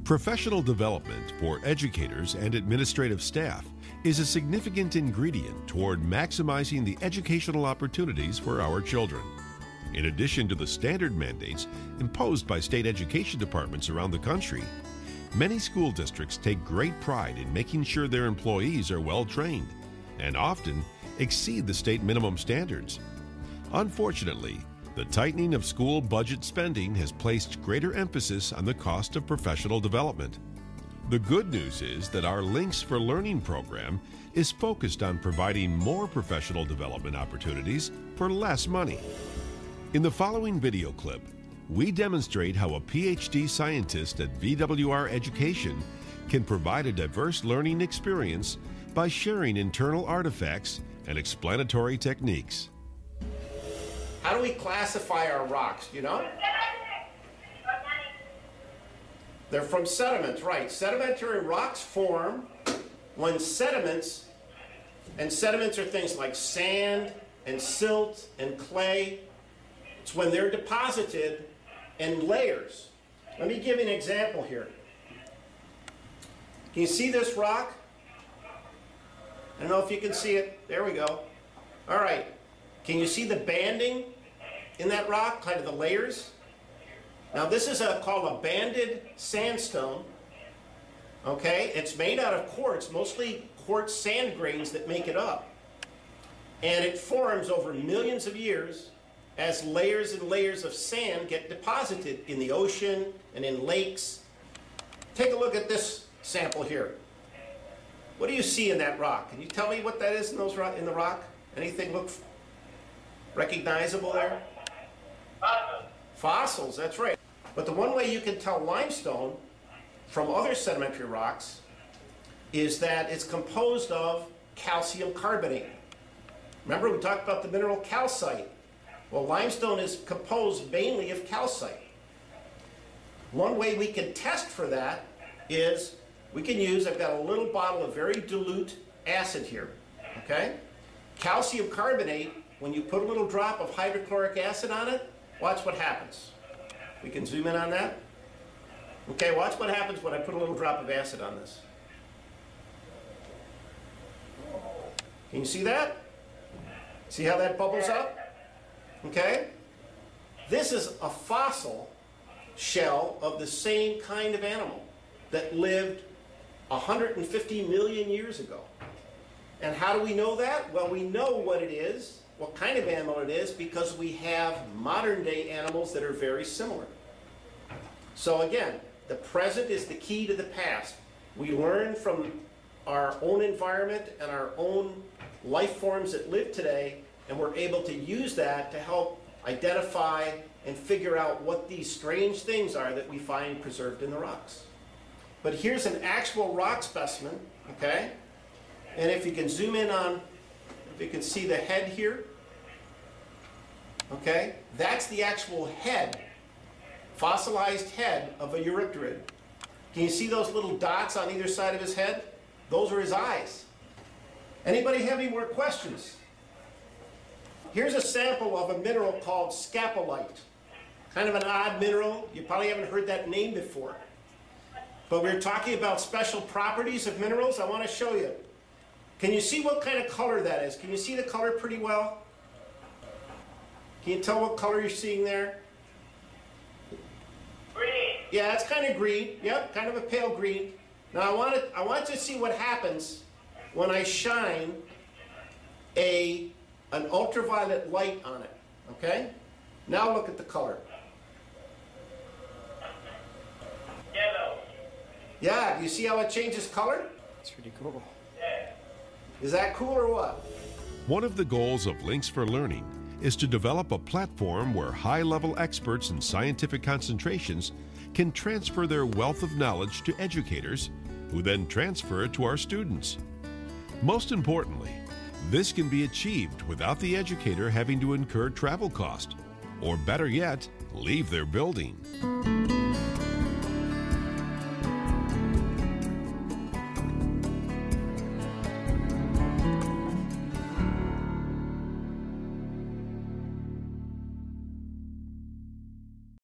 Professional development for educators and administrative staff is a significant ingredient toward maximizing the educational opportunities for our children. In addition to the standard mandates imposed by state education departments around the country, many school districts take great pride in making sure their employees are well trained and often exceed the state minimum standards. Unfortunately, the tightening of school budget spending has placed greater emphasis on the cost of professional development. The good news is that our Links for Learning program is focused on providing more professional development opportunities for less money. In the following video clip, we demonstrate how a PhD scientist at VWR Education can provide a diverse learning experience by sharing internal artifacts and explanatory techniques. How do we classify our rocks, do you know? They're from sediments, right. Sedimentary rocks form when sediments, and sediments are things like sand and silt and clay. It's when they're deposited in layers. Let me give you an example here. Can you see this rock? I don't know if you can see it. There we go. All right. Can you see the banding in that rock, kind of the layers? Now this is called a banded sandstone. Okay, it's made out of quartz, mostly quartz sand grains that make it up. And it forms over millions of years as layers and layers of sand get deposited in the ocean and in lakes. Take a look at this sample here. What do you see in that rock? Can you tell me what that is in the rock? Anything look recognizable there? Fossils, that's right. But the one way you can tell limestone from other sedimentary rocks is that it's composed of calcium carbonate. Remember we talked about the mineral calcite. Well, limestone is composed mainly of calcite. One way we can test for that is we can use, I've got a little bottle of very dilute acid here, okay? Calcium carbonate, when you put a little drop of hydrochloric acid on it, watch what happens. We can zoom in on that. Okay, watch what happens when I put a little drop of acid on this. Can you see that? See how that bubbles up? Okay? This is a fossil shell of the same kind of animal that lived 150 million years ago. And how do we know that? Well, we know what it is, what kind of animal it is, because we have modern day animals that are very similar. So again, the present is the key to the past. We learn from our own environment and our own life forms that live today, and we're able to use that to help identify and figure out what these strange things are that we find preserved in the rocks. But here's an actual rock specimen, okay? And if you can zoom in on, if you can see the head here, okay? That's the actual head, fossilized head of a eurypterid. Can you see those little dots on either side of his head? Those are his eyes. Anybody have any more questions? Here's a sample of a mineral called scapolite. Kind of an odd mineral. You probably haven't heard that name before. But we're talking about special properties of minerals. I want to show you. Can you see what kind of color that is? Can you see the color pretty well? Can you tell what color you're seeing there? Green. Yeah, it's kind of green. Yep, kind of a pale green. Now I want you to see what happens when I shine an ultraviolet light on it. Okay? Now look at the color. Yellow. Yeah, you see how it changes color? That's pretty cool. Yeah. Is that cool or what? One of the goals of Links for Learning is to develop a platform where high-level experts in scientific concentrations can transfer their wealth of knowledge to educators, who then transfer it to our students. Most importantly, this can be achieved without the educator having to incur travel cost, or better yet, leave their building.